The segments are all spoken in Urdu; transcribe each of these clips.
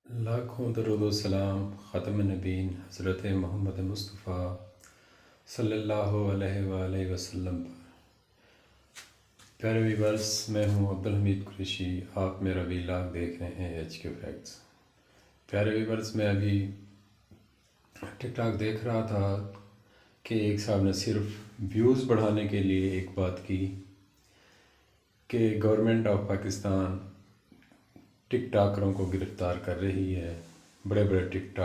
لاکھوں درود و سلام ختم نبین حضرت محمد مصطفیٰ صلی اللہ علیہ وآلہ وسلم پر۔ پیارے ویورس، میں ہوں عبدالحمید قریشی، آپ میرا ویلاگ دیکھ رہے ہیں ایچ کیو فیکٹس۔ پیارے ویورس، میں ابھی ٹک ٹاک دیکھ رہا تھا کہ ایک صاحب نے صرف ویوز بڑھانے کے لیے ایک بات کی کہ گورنمنٹ آف پاکستان ٹک ٹاکروں کو گرفتار کر رہی ہے، بڑے بڑے ٹک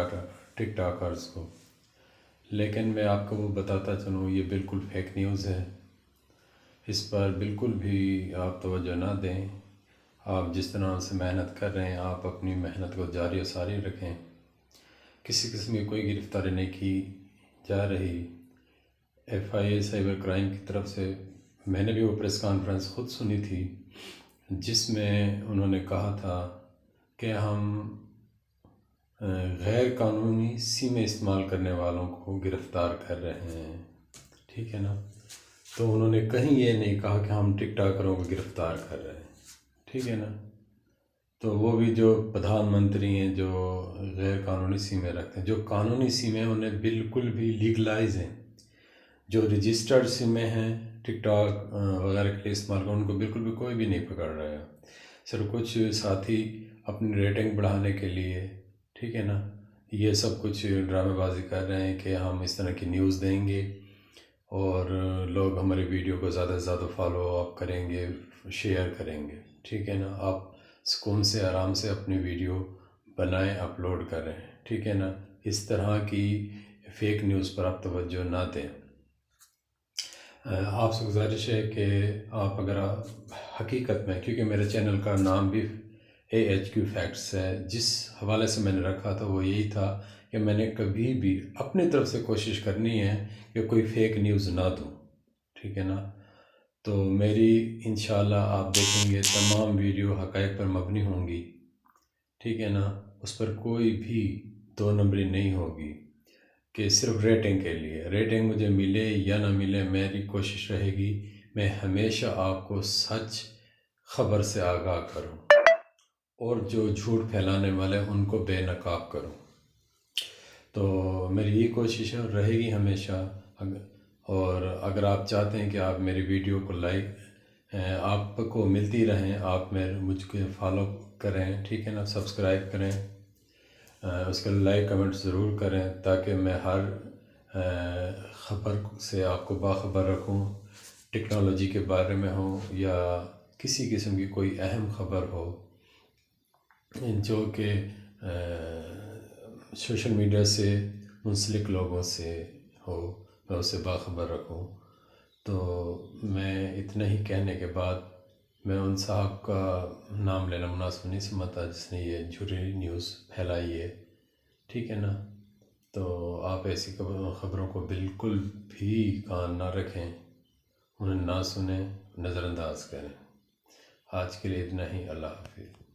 ٹاکرز کو۔ لیکن میں آپ کو وہ بتاتا چلوں، یہ بالکل فیک نیوز ہے، اس پر بالکل بھی آپ توجہ نہ دیں۔ آپ جس طرح سے محنت کر رہے ہیں، آپ اپنی محنت کو جاری و ساری رکھیں۔ کسی قسم کی کوئی گرفتاری نہیں کی جا رہی۔ F I A cyber crime کی طرف سے میں نے بھی وہ پریس کانفرنس خود سنی تھی، جس میں انہوں نے کہا تھا کہ ہم غیر قانونی سمیں استعمال کرنے والوں کو گرفتار کر رہے ہیں، ٹھیک ہے نا۔ تو انہوں نے کہیں یہ نہیں کہا کہ ہم ٹک ٹاکروں کو گرفتار کر رہے ہیں، ٹھیک ہے نا۔ تو وہ بھی جو پردھان منتری ہیں جو غیر قانونی سمیں رکھتے ہیں، جو قانونی سمیں انہیں بالکل بھی لیگلائز ہیں، جو رجسٹرڈ سمیں ہیں ٹک ٹاک وغیرہ کے لیے استعمال کریں، ان کو بالکل بھی کوئی بھی نہیں پکڑ رہا ہے۔ صرف کچھ ساتھی اپنی ریٹنگ بڑھانے کے لیے، ٹھیک ہے نا، یہ سب کچھ ڈرامے بازی کر رہے ہیں کہ ہم اس طرح کی نیوز دیں گے اور لوگ ہمارے ویڈیو کو زیادہ سے زیادہ فالو اپ کریں گے، شیئر کریں گے، ٹھیک ہے نا۔ آپ سکون سے آرام سے اپنی ویڈیو بنائیں، اپلوڈ کریں، ٹھیک ہے نا۔ اس طرح کی فیک نیوز پر آپ توجہ نہ دیں۔ آپ سے گزارش ہے کہ آپ اگر حقیقت میں، کیونکہ میرے چینل کا نام بھی اے ایچ کیو فیکٹس ہے، جس حوالے سے میں نے رکھا تھا وہ یہی تھا کہ میں نے کبھی بھی اپنی طرف سے کوشش کرنی ہے کہ کوئی فیک نیوز نہ دوں، ٹھیک ہے نا۔ تو میری انشاءاللہ آپ دیکھیں گے تمام ویڈیو حقائق پر مبنی ہوں گی، ٹھیک ہے نا۔ اس پر کوئی بھی دو نمبری نہیں ہوگی کہ صرف ریٹنگ کے لیے۔ ریٹنگ مجھے ملے یا نہ ملے، میری کوشش رہے گی میں ہمیشہ آپ کو سچ خبر سے آگاہ کروں اور جو جھوٹ پھیلانے والے ان کو بے نقاب کروں۔ تو میری یہ کوشش ہے اور رہے گی ہمیشہ۔ اور اگر آپ چاہتے ہیں کہ آپ میری ویڈیو کو لائک آپ کو ملتی رہیں، آپ مجھ کو فالو کریں، ٹھیک ہے نا، سبسکرائب کریں، اس کا لائک کمنٹ ضرور کریں تاکہ میں ہر خبر سے آپ کو باخبر رکھوں، ٹیکنالوجی کے بارے میں ہو یا کسی قسم کی کوئی اہم خبر ہو جو کہ سوشل میڈیا سے منسلک لوگوں سے ہو، میں اسے باخبر رکھوں۔ تو میں اتنا ہی کہنے کے بعد میں ان صاحب کا نام لینا مناسب نہیں سمجھتا جس نے یہ جھوٹی نیوز پھیلائی ہے، ٹھیک ہے نا۔ تو آپ ایسی خبروں کو بالکل بھی کان نہ رکھیں، انہیں نہ سنیں، نظر انداز کریں۔ آج کے لیے اتنا ہی، اللہ حافظ۔